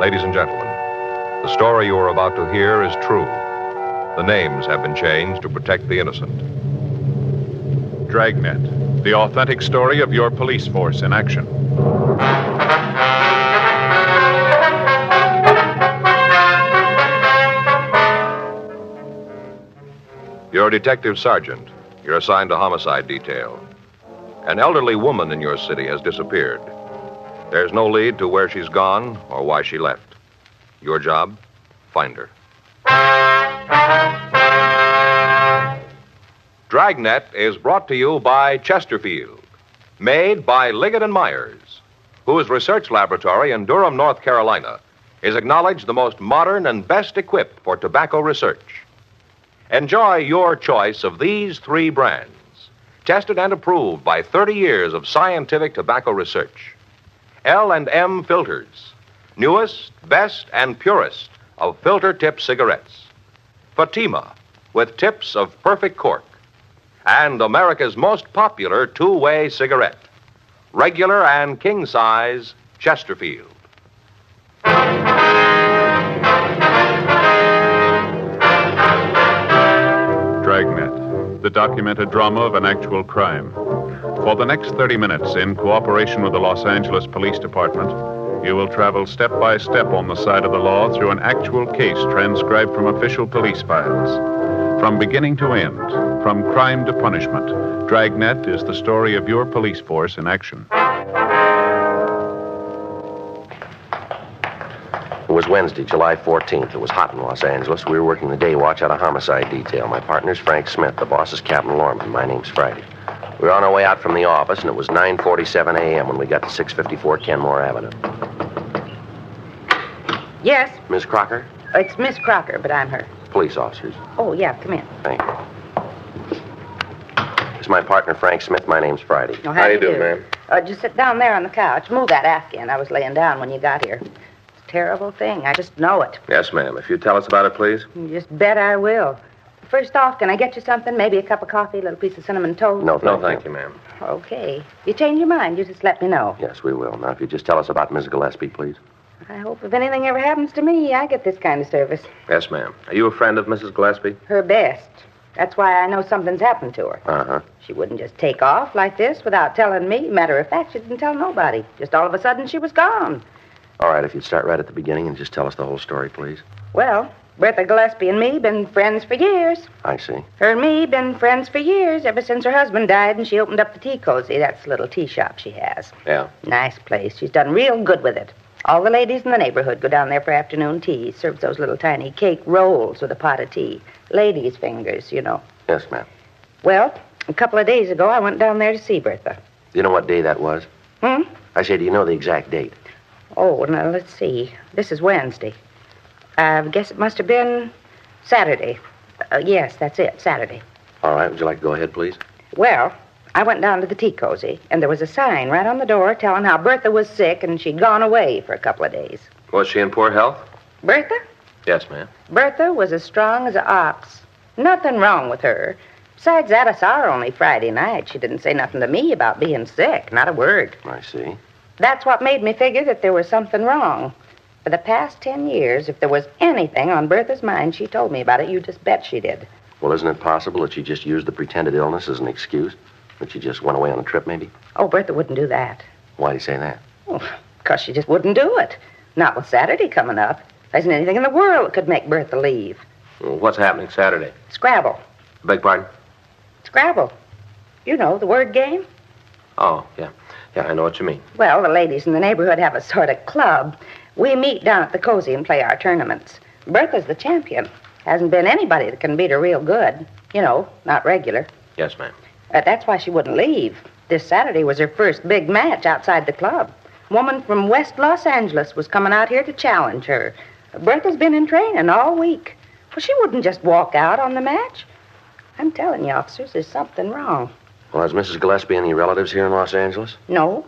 Ladies and gentlemen, the story you are about to hear is true. The names have been changed to protect the innocent. Dragnet, the authentic story of your police force in action. You're a detective sergeant. You're assigned to homicide detail. An elderly woman in your city has disappeared. There's no lead to where she's gone or why she left. Your job? Find her. Dragnet is brought to you by Chesterfield, made by Liggett & Myers, whose research laboratory in Durham, North Carolina, is acknowledged the most modern and best equipped for tobacco research. Enjoy your choice of these 3 brands, tested and approved by 30 years of scientific tobacco research. L&M Filters, newest, best, and purest of filter-tip cigarettes. Fatima, with tips of perfect cork. And America's most popular 2-way cigarette, regular and king size Chesterfield. Dragnet, the documented drama of an actual crime. For the next 30 minutes, in cooperation with the Los Angeles Police Department, you will travel step by step on the side of the law through an actual case transcribed from official police files. From beginning to end, from crime to punishment, Dragnet is the story of your police force in action. It was Wednesday, July 14th. It was hot in Los Angeles. We were working the day watch out of homicide detail. My partner's Frank Smith. The boss is Captain Lorman. My name's Friday. We were on our way out from the office, and it was 9:47 a.m. when we got to 654 Kenmore Avenue. Yes, Miss Crocker? it's Miss Crocker, but I'm her. Police officers. Oh, yeah, come in. Thank you. This is my partner, Frank Smith. My name's Friday. Oh, how do you do, ma'am? Just sit down there on the couch. Move that Afghan. I was laying down when you got here. It's a terrible thing. I just know it. Yes, ma'am. If you tell us about it, please. You just bet I will. First off, can I get you something? Maybe a cup of coffee, a little piece of cinnamon toast? No, thank you, ma'am. Okay. You change your mind, you just let me know. Yes, we will. Now, if you just tell us about Miss Gillespie, please. I hope if anything ever happens to me, I get this kind of service. Yes, ma'am. Are you a friend of Mrs. Gillespie? Her best. That's why I know something's happened to her. Uh-huh. She wouldn't just take off like this without telling me. Matter of fact, she didn't tell nobody. Just all of a sudden, she was gone. All right, if you'd start right at the beginning and just tell us the whole story, please. Well, Bertha Gillespie and me been friends for years. I see. Her and me been friends for years, ever since her husband died and she opened up the Tea Cozy. That's the little tea shop she has. Yeah. Nice place. She's done real good with it. All the ladies in the neighborhood go down there for afternoon tea. Serves those little tiny cake rolls with a pot of tea. Ladies' fingers, you know. Yes, ma'am. Well, a couple of days ago, I went down there to see Bertha. Do you know what day that was? Hmm? I said, do you know the exact date? Oh, now, let's see. This is Wednesday. I guess it must have been Saturday. Yes, that's it, Saturday. All right, would you like to go ahead, please? Well, I went down to the Tea Cozy, and there was a sign right on the door telling how Bertha was sick and she'd gone away for a couple of days. Was she in poor health? Bertha? Yes, ma'am. Bertha was as strong as an ox. Nothing wrong with her. Besides that, I saw her only Friday night. She didn't say nothing to me about being sick, not a word. I see. That's what made me figure that there was something wrong. For the past 10 years, if there was anything on Bertha's mind, she told me about it. You just bet she did. Well, isn't it possible that she just used the pretended illness as an excuse? That she just went away on a trip, maybe? Oh, Bertha wouldn't do that. Why do you say that? Oh, because she just wouldn't do it. Not with Saturday coming up. There isn't anything in the world that could make Bertha leave. Well, what's happening Saturday? Scrabble. Beg pardon? Scrabble. You know, the word game. Oh, yeah. Yeah, I know what you mean. Well, the ladies in the neighborhood have a sort of club. We meet down at the Cozy and play our tournaments. Bertha's the champion. Hasn't been anybody that can beat her real good. You know, not regular. Yes, ma'am. That's why she wouldn't leave. This Saturday was her first big match outside the club. A woman from West Los Angeles was coming out here to challenge her. Bertha's been in training all week. Well, she wouldn't just walk out on the match. I'm telling you, officers, there's something wrong. Well, has Mrs. Gillespie any relatives here in Los Angeles? No.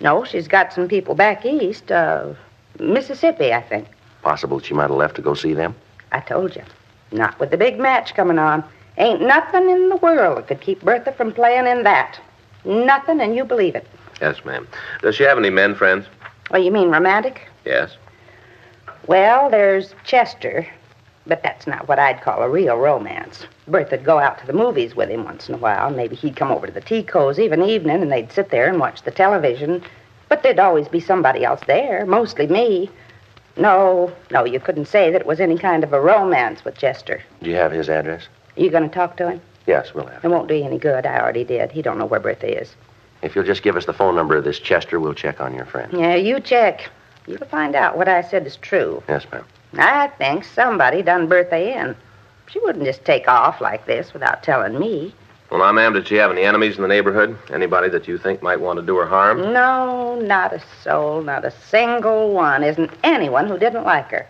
No, she's got some people back east. Mississippi, I think. Possible she might have left to go see them? I told you. Not with the big match coming on. Ain't nothing in the world that could keep Bertha from playing in that. Nothing, and you believe it. Yes, ma'am. Does she have any men friends? Oh, you mean romantic? Yes. Well, there's Chester, but that's not what I'd call a real romance. Bertha'd go out to the movies with him once in a while. Maybe he'd come over to the tea cozy of an evening, and they'd sit there and watch the television. But there'd always be somebody else there, mostly me. No, you couldn't say that it was any kind of a romance with Chester. Do you have his address? You going to talk to him? Yes, we'll have It won't do you any good. I already did. He don't know where Bertha is. If you'll just give us the phone number of this Chester, we'll check on your friend. Yeah, you check. You'll find out what I said is true. Yes, ma'am. I think somebody done Bertha in. She wouldn't just take off like this without telling me. Well, now, ma'am, did she have any enemies in the neighborhood? Anybody that you think might want to do her harm? No, not a soul, not a single one. Isn't anyone who didn't like her.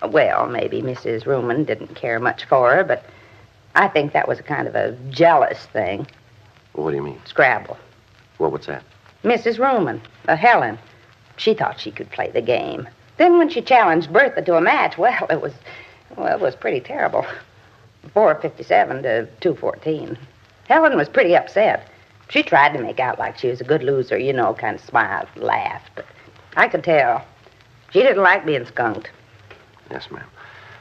Well, maybe Mrs. Ruman didn't care much for her, but I think that was a kind of a jealous thing. Well, what do you mean? Scrabble. Well, what's that? Mrs. Ruman, Helen. She thought she could play the game. Then when she challenged Bertha to a match, it was pretty terrible. 457 to 214. Helen was pretty upset. She tried to make out like she was a good loser, kind of smiled, laughed. But I could tell. She didn't like being skunked. Yes, ma'am.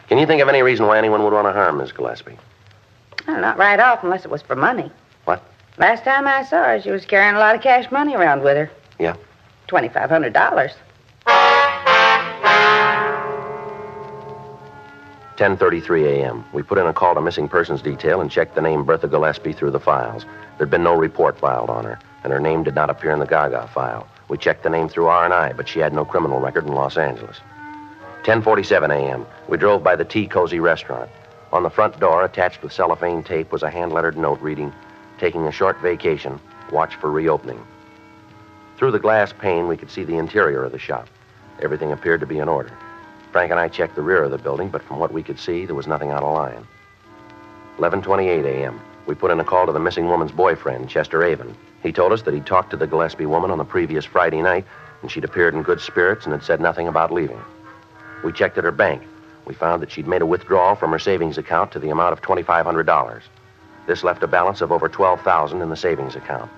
Can you think of any reason why anyone would want to harm Miss Gillespie? Well, not right off unless it was for money. What? Last time I saw her, she was carrying a lot of cash money around with her. Yeah? $2,500. 10:33 a.m. We put in a call to missing persons detail and checked the name Bertha Gillespie through the files. There'd been no report filed on her, and her name did not appear in the Gaga file. We checked the name through R&I, but she had no criminal record in Los Angeles. 10:47 a.m. We drove by the Tea Cozy restaurant. On the front door, attached with cellophane tape, was a hand-lettered note reading, "Taking a short vacation. Watch for reopening." Through the glass pane, we could see the interior of the shop. Everything appeared to be in order. Frank and I checked the rear of the building, but from what we could see, there was nothing out of line. 11:28 a.m. We put in a call to the missing woman's boyfriend, Chester Avon. He told us that he'd talked to the Gillespie woman on the previous Friday night, and she'd appeared in good spirits and had said nothing about leaving. We checked at her bank. We found that she'd made a withdrawal from her savings account to the amount of $2,500. This left a balance of over $12,000 in the savings account,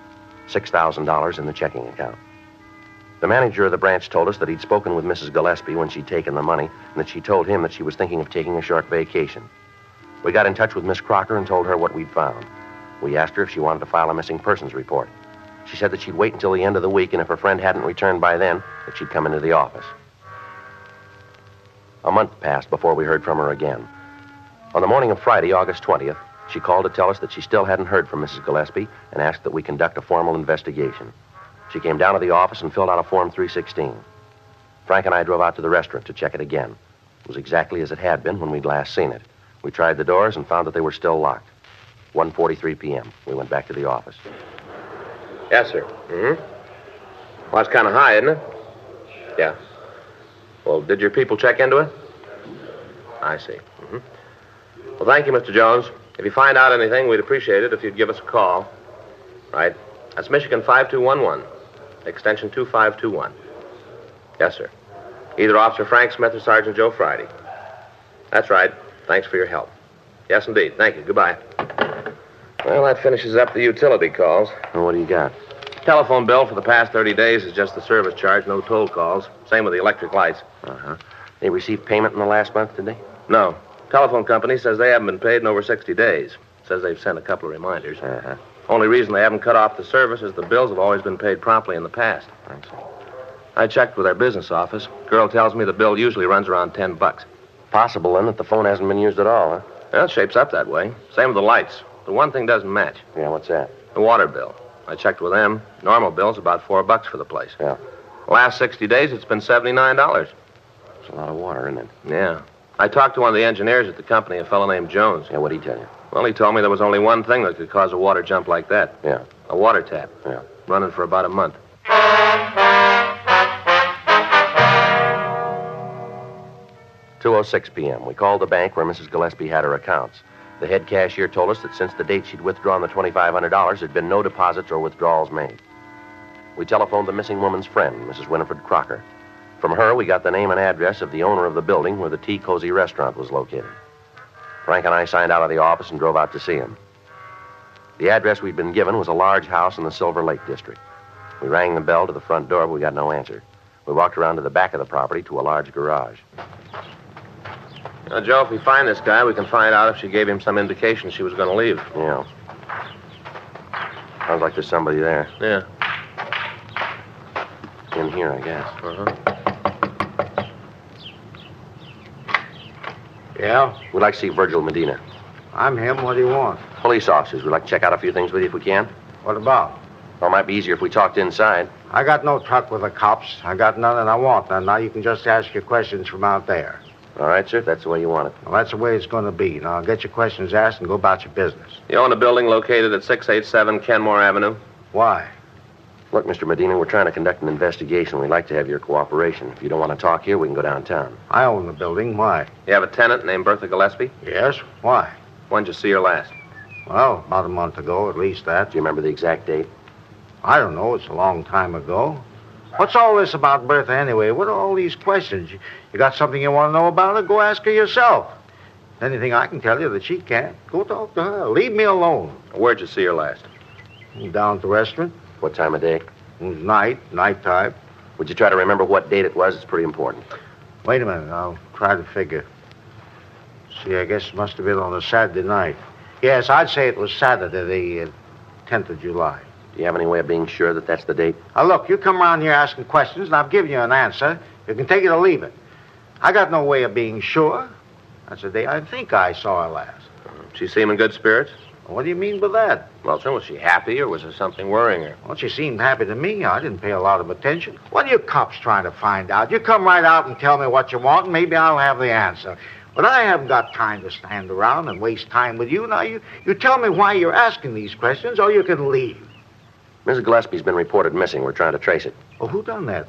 $6,000 in the checking account. The manager of the branch told us that he'd spoken with Mrs. Gillespie when she'd taken the money, and that she told him that she was thinking of taking a short vacation. We got in touch with Miss Crocker and told her what we'd found. We asked her if she wanted to file a missing persons report. She said that she'd wait until the end of the week, and if her friend hadn't returned by then, that she'd come into the office. A month passed before we heard from her again. On the morning of Friday, August 20th, she called to tell us that she still hadn't heard from Mrs. Gillespie and asked that we conduct a formal investigation. She came down to the office and filled out a Form 316. Frank and I drove out to the restaurant to check it again. It was exactly as it had been when we'd last seen it. We tried the doors and found that they were still locked. 1:43 p.m. We went back to the office. Yes, sir. Mm-hmm. Well, it's kind of high, isn't it? Yeah. Well, did your people check into it? I see. Mm-hmm. Well, thank you, Mr. Jones. If you find out anything, we'd appreciate it if you'd give us a call. Right. That's Michigan 5211, extension 2521. Yes, sir. Either Officer Frank Smith or Sergeant Joe Friday. That's right. Thanks for your help. Yes, indeed. Thank you. Goodbye. Well, that finishes up the utility calls. Well, what do you got? Telephone bill for the past 30 days is just the service charge, no toll calls. Same with the electric lights. Uh-huh. They received payment in the last month, did they? No. Telephone company says they haven't been paid in over 60 days. Says they've sent a couple of reminders. Uh-huh. Only reason they haven't cut off the service is the bills have always been paid promptly in the past. I see. I checked with our business office. Girl tells me the bill usually runs around $10. Possible, then, that the phone hasn't been used at all, huh? Well, it shapes up that way. Same with the lights. The one thing doesn't match. Yeah, what's that? The water bill. I checked with them. Normal bill's about $4 for the place. Yeah. The last 60 days, it's been $79. It's a lot of water, isn't it? Yeah. I talked to one of the engineers at the company, a fellow named Jones. Yeah, what'd he tell you? Well, he told me there was only one thing that could cause a water jump like that. Yeah. A water tap. Yeah. Running for about a month. 2:06 p.m. We called the bank where Mrs. Gillespie had her accounts. The head cashier told us that since the date she'd withdrawn the $2,500, there'd been no deposits or withdrawals made. We telephoned the missing woman's friend, Mrs. Winifred Crocker. From her, we got the name and address of the owner of the building where the Tea Cozy restaurant was located. Frank and I signed out of the office and drove out to see him. The address we'd been given was a large house in the Silver Lake district. We rang the bell to the front door, but we got no answer. We walked around to the back of the property to a large garage. Now, Joe, if we find this guy, we can find out if she gave him some indication she was going to leave. Yeah. Sounds like there's somebody there. Yeah. In here, I guess. Uh-huh. Yeah? We'd like to see Virgil Medina. I'm him. What do you want? Police officers. We'd like to check out a few things with you if we can. What about? Well, it might be easier if we talked inside. I got no truck with the cops. I got none and I want none. Now you can just ask your questions from out there. All right, sir, if that's the way you want it. Well, that's the way it's going to be. Now get your questions asked and go about your business. You own a building located at 687 Kenmore Avenue? Why? Look, Mr. Medina, we're trying to conduct an investigation. We'd like to have your cooperation. If you don't want to talk here, we can go downtown. I own the building. Why? You have a tenant named Bertha Gillespie? Yes? Why? When'd you see her last? Well, about a month ago, at least that. Do you remember the exact date? I don't know. It's a long time ago. What's all this about Bertha anyway? What are all these questions? You got something you want to know about her? Go ask her yourself. Anything I can tell you that she can't, go talk to her. Leave me alone. Where'd you see her last? Down at the restaurant. What time of day? It was nighttime. Would you try to remember what date it was? It's pretty important. Wait a minute. I'll try to figure. See, I guess it must have been on a Saturday night. Yes, I'd say it was Saturday, the 10th of July. Do you have any way of being sure that that's the date? Now, look, you come around here asking questions, and I've given you an answer. You can take it or leave it. I got no way of being sure. That's the day I think I saw her last. She seem in good spirits? What do you mean by that? Well, sir, was she happy or was there something worrying her? Well, she seemed happy to me. I didn't pay a lot of attention. What are you cops trying to find out? You come right out and tell me what you want, and maybe I'll have the answer. But I haven't got time to stand around and waste time with you. Now, you tell me why you're asking these questions, or you can leave. Mrs. Gillespie's been reported missing. We're trying to trace it. Well, who done that?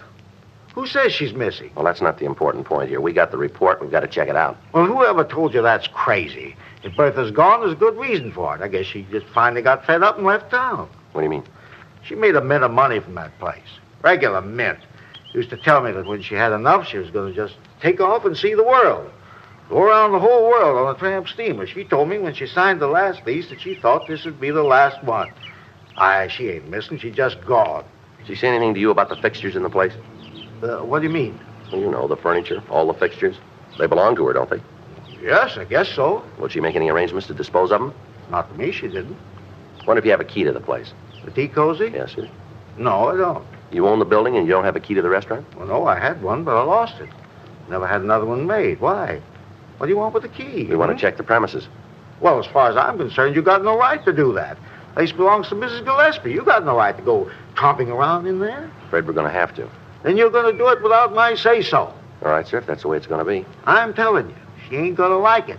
Who says she's missing? Well, that's not the important point here. We got the report. We've got to check it out. Well, whoever told you that's crazy? If Bertha's gone, there's a good reason for it. I guess she just finally got fed up and left town. What do you mean? She made a mint of money from that place. Regular mint. Used to tell me that when she had enough, she was going to just take off and see the world. Go around the whole world on a tramp steamer. She told me when she signed the last lease that she thought this would be the last one. She ain't missing. She just gone. Did she say anything to you about the fixtures in the place? What do you mean? Well, you know, the furniture, all the fixtures. They belong to her, don't they? Yes, I guess so. Will she make any arrangements to dispose of them? Not to me, she didn't. What if you have a key to the place? The tea cozy? Yes, sir. No, I don't. You own the building and you don't have a key to the restaurant? Well, no, I had one, but I lost it. Never had another one made. Why? What do you want with the key? We want to check the premises. Well, as far as I'm concerned, you got no right to do that. The place belongs to Mrs. Gillespie. You got no right to go tromping around in there. Afraid we're going to have to. Then you're going to do it without my say-so. All right, sir, if that's the way it's going to be. I'm telling you, she ain't going to like it.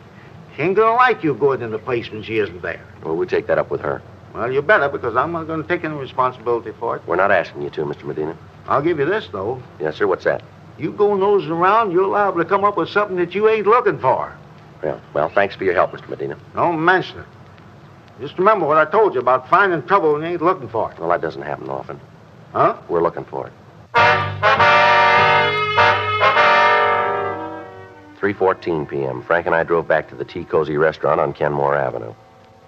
She ain't going to like you going in the place when she isn't there. Well, we'll take that up with her. Well, you better, because I'm not going to take any responsibility for it. We're not asking you to, Mr. Medina. I'll give you this, though. Yes, sir, what's that? You go nosing around, you're liable to come up with something that you ain't looking for. Well, thanks for your help, Mr. Medina. Don't mention it. Just remember what I told you about finding trouble when you ain't looking for it. Well, that doesn't happen often. Huh? We're looking for it. 3:14 p.m. Frank and I drove back to the Tea Cozy restaurant on Kenmore Avenue.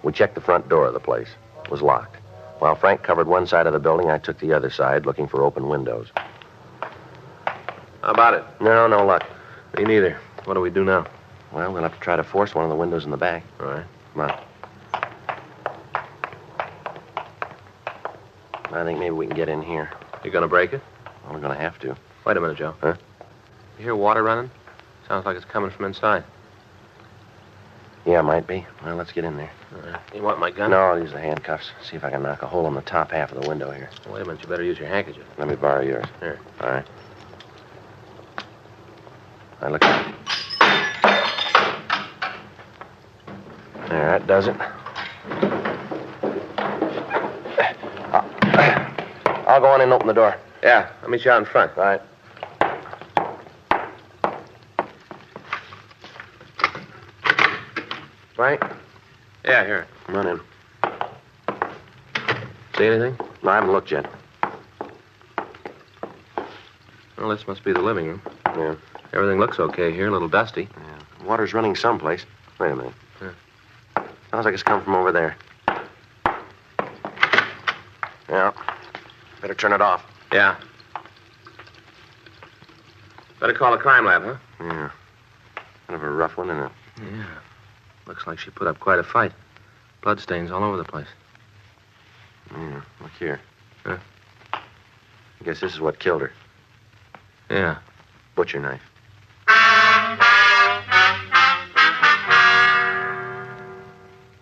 We checked the front door of the place. It was locked. While Frank covered one side of the building, I took the other side, looking for open windows. How about it? No luck. Me neither. What do we do now? Well, we'll have to try to force one of the windows in the back. All right. Come on. I think maybe we can get in here. You gonna break it? Well, we're going to have to. Wait a minute, Joe. Huh? You hear water running? Sounds like it's coming from inside. Yeah, might be. Well, let's get in there. All right. You want my gun? No, I'll use the handcuffs. See if I can knock a hole in the top half of the window here. Wait a minute. You better use your handkerchief. Let me borrow yours. Here. All right. All right, look at it. There, that does it. I'll go on in and open the door. Yeah, I'll meet you out in front. All right. Frank, Yeah, here. come on in. See anything? No, I haven't looked yet. Well, this must be the living room. Yeah. Everything looks okay here. A little dusty. Water's running someplace. Wait a minute. Yeah. Sounds like it's come from over there. Yeah. Better turn it off. Yeah. Better call the crime lab, huh? Yeah. Kind of a rough one, isn't it? Yeah. Looks like she put up quite a fight. Bloodstains all over the place. Yeah, look here. Huh? I guess this is what killed her. Yeah. Butcher knife.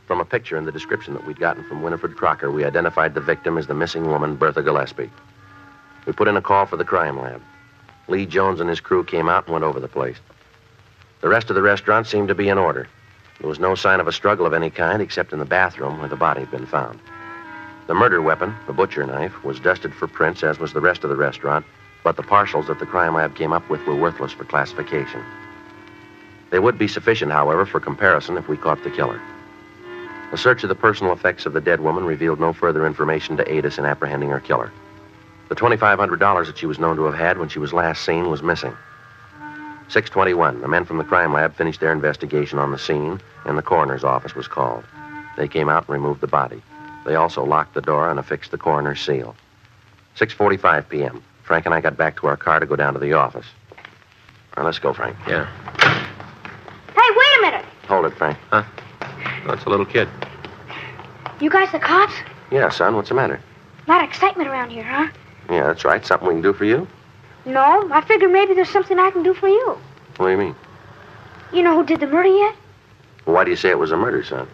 From a picture and the description that we'd gotten from Winifred Crocker, we identified the victim as the missing woman, Bertha Gillespie. We put in a call for the crime lab. Lee Jones and his crew came out and went over the place. The rest of the restaurant seemed to be in order. There was no sign of a struggle of any kind except in the bathroom where the body had been found. The murder weapon, the butcher knife, was dusted for prints, as was the rest of the restaurant, but the partials that the crime lab came up with were worthless for classification. They would be sufficient, however, for comparison if we caught the killer. A search of the personal effects of the dead woman revealed no further information to aid us in apprehending her killer. The $2,500 that she was known to have had when she was last seen was missing. 6:21, the men from the crime lab finished their investigation on the scene, and the coroner's office was called. They came out and removed the body. They also locked the door and affixed the coroner's seal. 6:45 p.m., Frank and I got back to our car to go down to the office. All right, let's go, Frank. Yeah. Hey, wait a minute. Hold it, Frank. Huh? That's a little kid. You guys the cops? Yeah, son, what's the matter? A lot of excitement around here, huh? Yeah, that's right. Something we can do for you? No, I figured maybe there's something I can do for you. What do you mean? You know who did the murder yet? Well, why do you say it was a murder, son?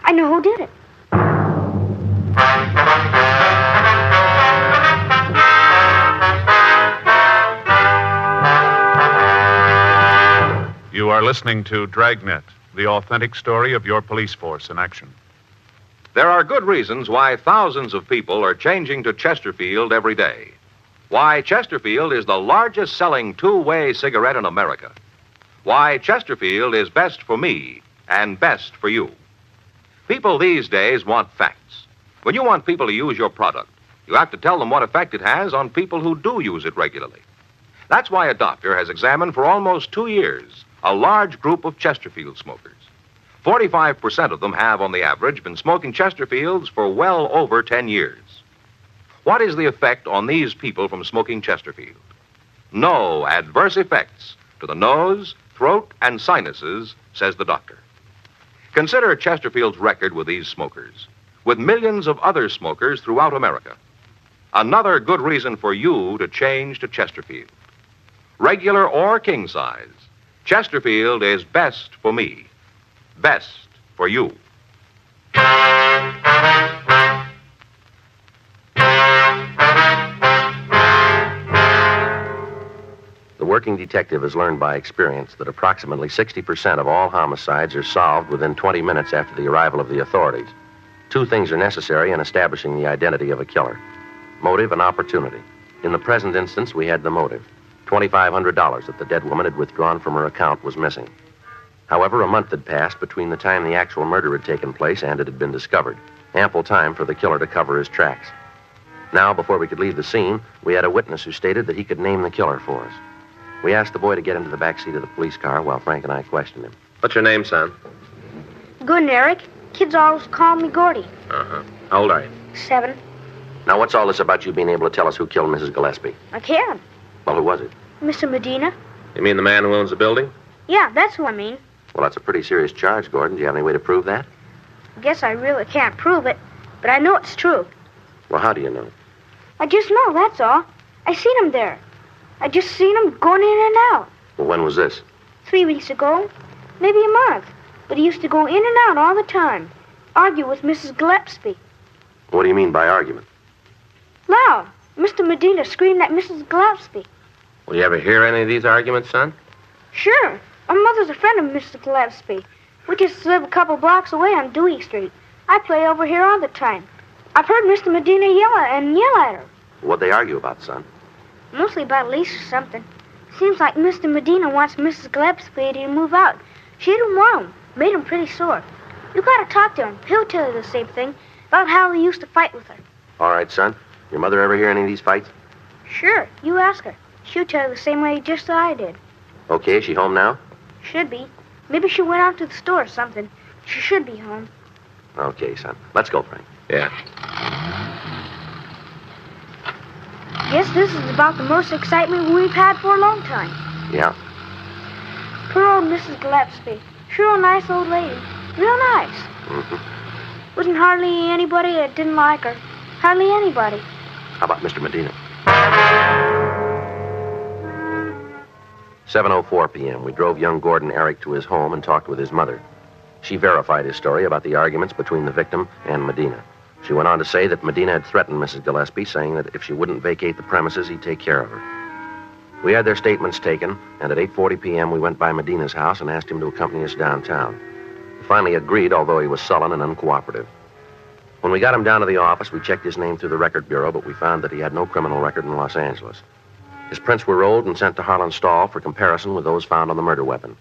I know who did it. You are listening to Dragnet, the authentic story of your police force in action. There are good reasons why thousands of people are changing to Chesterfield every day. Why Chesterfield is the largest selling two-way cigarette in America. Why Chesterfield is best for me and best for you. People these days want facts. When you want people to use your product, you have to tell them what effect it has on people who do use it regularly. That's why a doctor has examined for almost 2 years a large group of Chesterfield smokers. 45% of them have, on the average, been smoking Chesterfields for well over 10 years. What is the effect on these people from smoking Chesterfield? No adverse effects to the nose, throat, and sinuses, says the doctor. Consider Chesterfield's record with these smokers, with millions of other smokers throughout America. Another good reason for you to change to Chesterfield. Regular or king size, Chesterfield is best for me, best for you. The working detective has learned by experience that approximately 60% of all homicides are solved within 20 minutes after the arrival of the authorities. 2 things are necessary in establishing the identity of a killer: motive and opportunity. In the present instance, we had the motive. $2,500 that the dead woman had withdrawn from her account was missing. However, a month had passed between the time the actual murder had taken place and it had been discovered. Ample time for the killer to cover his tracks. Now, before we could leave the scene, we had a witness who stated that he could name the killer for us. We asked the boy to get into the back seat of the police car while Frank and I questioned him. What's your name, son? Good, Eric. Kids always call me Gordy. Uh-huh. How old are you? 7. Now, what's all this about you being able to tell us who killed Mrs. Gillespie? I can. Well, who was it? Mr. Medina? You mean the man who owns the building? Yeah, that's who I mean. Well, that's a pretty serious charge, Gordon. Do you have any way to prove that? Guess I really can't prove it, but I know it's true. Well, how do you know? I just know, that's all. I seen him there. I just seen him going in and out. Well, when was this? 3 weeks ago. Maybe a month. But he used to go in and out all the time. Argue with Mrs. Gillespie. What do you mean by argument? Loud. Mr. Medina screamed at Mrs. Gillespie. Will you ever hear any of these arguments, son? Sure. My mother's a friend of Mr. Gillespie. We just live a couple blocks away on Dewey Street. I play over here all the time. I've heard Mr. Medina yell at her. What'd they argue about, son? Mostly about a lease or something. Seems like Mr. Medina wants Mrs. Gillespie to move out. She didn't want him. Made him pretty sore. You gotta talk to him. He'll tell you the same thing about how he used to fight with her. All right, son. Your mother ever hear any of these fights? Sure. You ask her. She'll tell you the same way just as I did. Okay, is she home now? Should be. Maybe she went out to the store or something. She should be home. Okay, son. Let's go, Frank. Yeah. Guess this is about the most excitement we've had for a long time. Yeah. Poor old Mrs. Gillespie. Sure a nice old lady. Real nice. Mm-hmm. Wasn't hardly anybody that didn't like her. Hardly anybody. How about Mr. Medina? 7:04 p.m. We drove young Gordon Eric to his home and talked with his mother. She verified his story about the arguments between the victim and Medina. She went on to say that Medina had threatened Mrs. Gillespie, saying that if she wouldn't vacate the premises, he'd take care of her. We had their statements taken, and at 8:40 p.m. we went by Medina's house and asked him to accompany us downtown. He finally agreed, although he was sullen and uncooperative. When we got him down to the office, we checked his name through the record bureau, but we found that he had no criminal record in Los Angeles. His prints were rolled and sent to Harlan Stahl for comparison with those found on the murder weapon.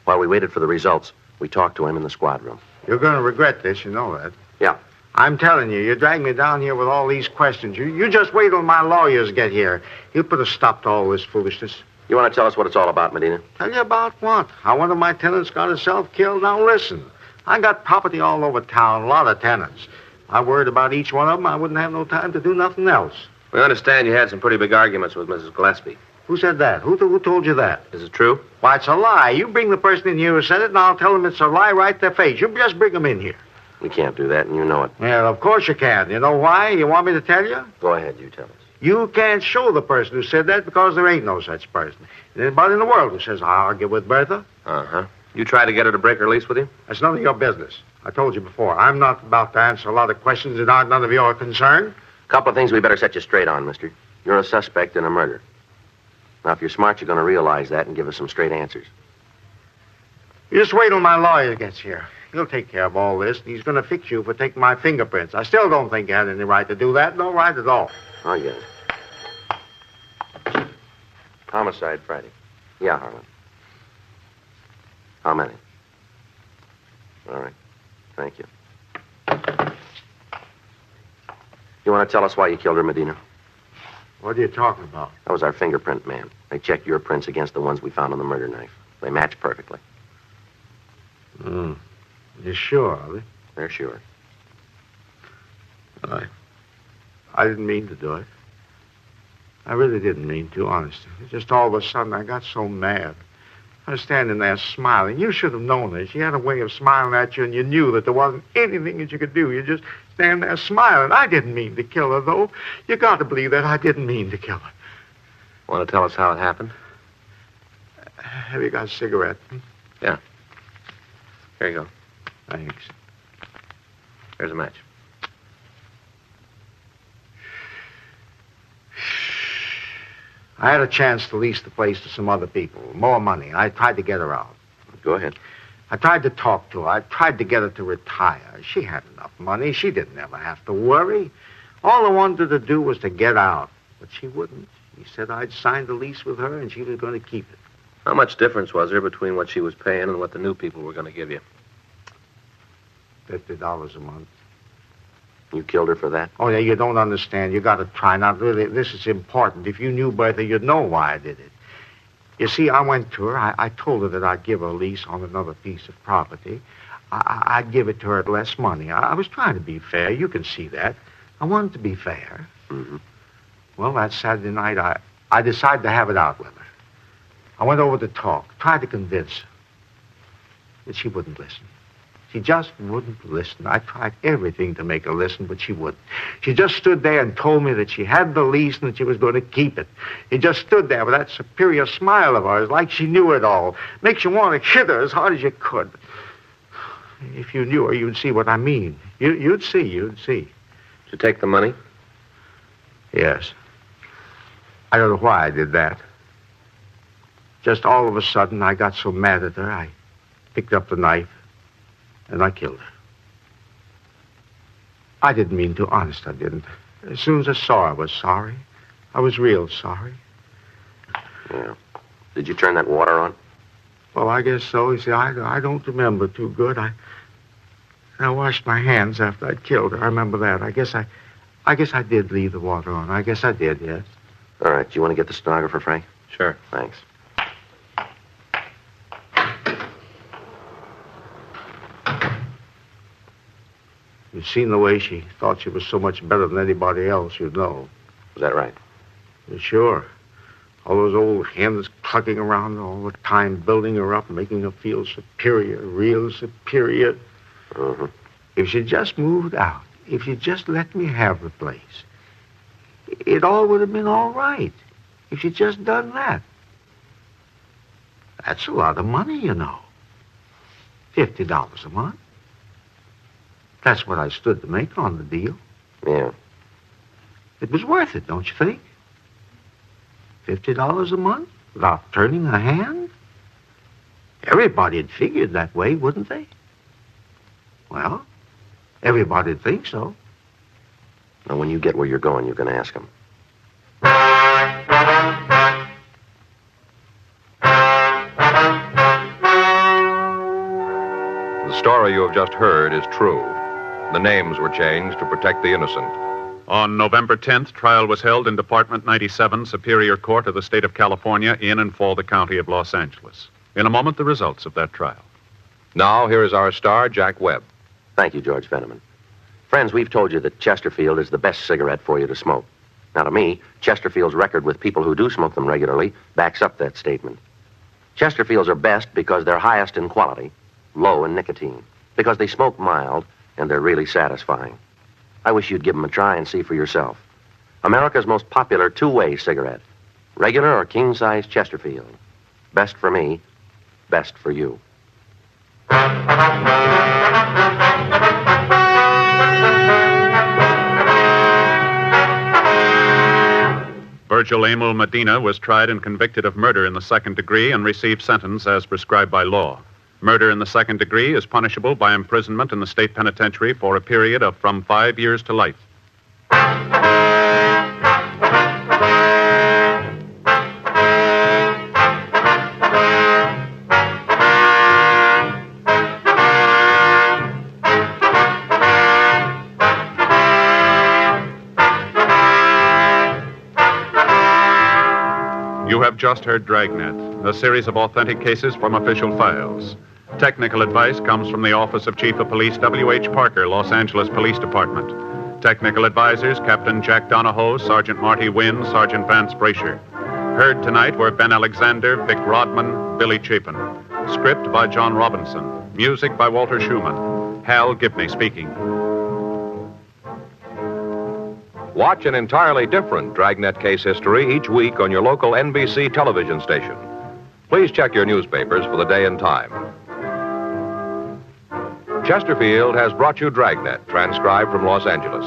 While we waited for the results, we talked to him in the squad room. You're going to regret this, you know that. Yeah. I'm telling you, you dragged me down here with all these questions. You just wait till my lawyers get here. He'll put a stop to all this foolishness. You want to tell us what it's all about, Medina? Tell you about what? How one of my tenants got himself killed? Now listen, I got property all over town, a lot of tenants. I worried about each one of them. I wouldn't have no time to do nothing else. We understand you had some pretty big arguments with Mrs. Gillespie. Who said that? Who told you that? Is it true? Why, it's a lie. You bring the person in here who said it, and I'll tell them it's a lie right to their face. You just bring them in here. We can't do that, and you know it. Well, of course you can. You know why? You want me to tell you? Go ahead, you tell us. You can't show the person who said that because there ain't no such person. There's anybody in the world who says, I'll argue with Bertha. Uh-huh. You tried to get her to break her lease with you? That's none of your business. I told you before, I'm not about to answer a lot of questions that aren't none of your concern. A couple of things we better set you straight on, mister. You're a suspect in a murder. Now, if you're smart, you're going to realize that and give us some straight answers. You just wait till my lawyer gets here. He'll take care of all this, and he's going to fix you for taking my fingerprints. I still don't think you had any right to do that. No right at all. I get it. Homicide Friday. Yeah, Harlan. How many? All right. Thank you. You want to tell us why you killed her, Medina? What are you talking about? That was our fingerprint man. They checked your prints against the ones we found on the murder knife. They match perfectly. You sure, are they? They're sure. I didn't mean to do it. I really didn't mean to, honestly. Just all of a sudden, I got so mad. I was standing there smiling. You should have known this. She had a way of smiling at you, and you knew that there wasn't anything that you could do. You just stand there smiling. I didn't mean to kill her, though. You got to believe that I didn't mean to kill her. Want to tell us how it happened? Have you got a cigarette? Yeah. Here you go. Thanks. Here's a match. I had a chance to lease the place to some other people. More money. I tried to get her out. Go ahead. I tried to talk to her. I tried to get her to retire. She had enough money. She didn't ever have to worry. All I wanted to do was to get out. But she wouldn't. He said I'd signed the lease with her and she was going to keep it. How much difference was there between what she was paying and what the new people were going to give you? $50 a month. You killed her for that? Oh, yeah, you don't understand. You got to try. Now, really, this is important. If you knew Bertha, you'd know why I did it. You see, I went to her. I told her that I'd give her a lease on another piece of property. I'd give it to her at less money. I was trying to be fair. You can see that. I wanted to be fair. Mm-hmm. Well, that Saturday night, I decided to have it out with her. I went over to talk, tried to convince her. But she wouldn't listen. She just wouldn't listen. I tried everything to make her listen, but she wouldn't. She just stood there and told me that she had the lease and that she was going to keep it. She just stood there with that superior smile of hers, like she knew it all. Makes you want to hit her as hard as you could. If you knew her, you'd see what I mean. You'd see. Did you take the money? Yes. I don't know why I did that. Just all of a sudden, I got so mad at her, I picked up the knife. And I killed her. I didn't mean to, honest, I didn't. As soon as I saw her, I was sorry. I was real sorry. Yeah. Did you turn that water on? Well, I guess so. You see, I don't remember too good. I washed my hands after I'd killed her. I remember that. I guess I did leave the water on. I guess I did, yes. All right. Do you want to get the stenographer, Frank? Sure. Thanks. You'd seen the way she thought she was so much better than anybody else, you'd know. Was that right? Yeah, sure. All those old hens tugging around all the time, building her up, making her feel superior, real superior. Mm-hmm. If she just moved out, if she just let me have the place, it all would have been all right. If she'd just done that. That's a lot of money, you know. $50 a month. That's what I stood to make on the deal. Yeah. It was worth it, don't you think? $50 a month without turning a hand? Everybody'd figured that way, wouldn't they? Well, everybody'd think so. Now, when you get where you're going, you can ask him. The story you have just heard is true. The names were changed to protect the innocent. On November 10th, trial was held in Department 97, Superior Court of the State of California, in and for the County of Los Angeles. In a moment, the results of that trial. Now, here is our star, Jack Webb. Thank you, George Fenneman. Friends, we've told you that Chesterfield is the best cigarette for you to smoke. Now, to me, Chesterfield's record with people who do smoke them regularly backs up that statement. Chesterfields are best because they're highest in quality, low in nicotine, because they smoke mild, and they're really satisfying. I wish you'd give them a try and see for yourself. America's most popular two-way cigarette. Regular or king-size Chesterfield. Best for me, best for you. Virgil Emil Medina was tried and convicted of murder in the second degree and received sentence as prescribed by law. Murder in the second degree is punishable by imprisonment in the state penitentiary for a period of from 5 years to life. You have just heard Dragnet, a series of authentic cases from official files. Technical advice comes from the Office of Chief of Police W.H. Parker, Los Angeles Police Department. Technical advisors, Captain Jack Donahoe, Sergeant Marty Wynn, Sergeant Vance Brasher. Heard tonight were Ben Alexander, Vic Rodman, Billy Chapin. Script by John Robinson. Music by Walter Schumann. Hal Gibney speaking. Watch an entirely different Dragnet case history each week on your local NBC television station. Please check your newspapers for the day and time. Chesterfield has brought you Dragnet, transcribed from Los Angeles.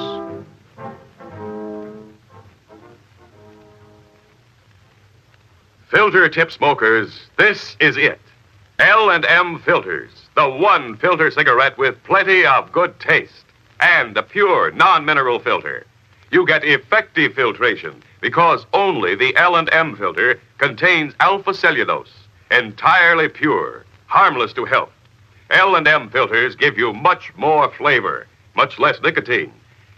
Filter tip smokers, this is it. L&M Filters, the one filter cigarette with plenty of good taste and a pure non-mineral filter. You get effective filtration because only the L&M filter contains alpha cellulose, entirely pure, harmless to health. L&M filters give you much more flavor, much less nicotine.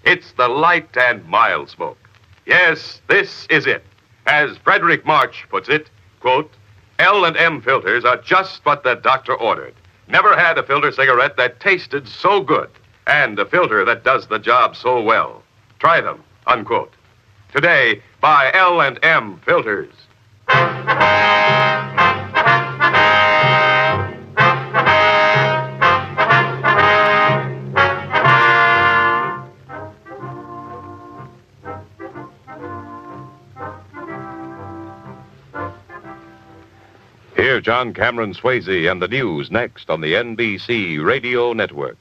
It's the light and mild smoke. Yes, this is it. As Frederick March puts it, quote, L&M filters are just what the doctor ordered. Never had a filter cigarette that tasted so good and a filter that does the job so well. Try them, unquote. Today, buy L&M filters. Hear John Cameron Swayze and the news next on the NBC Radio Network.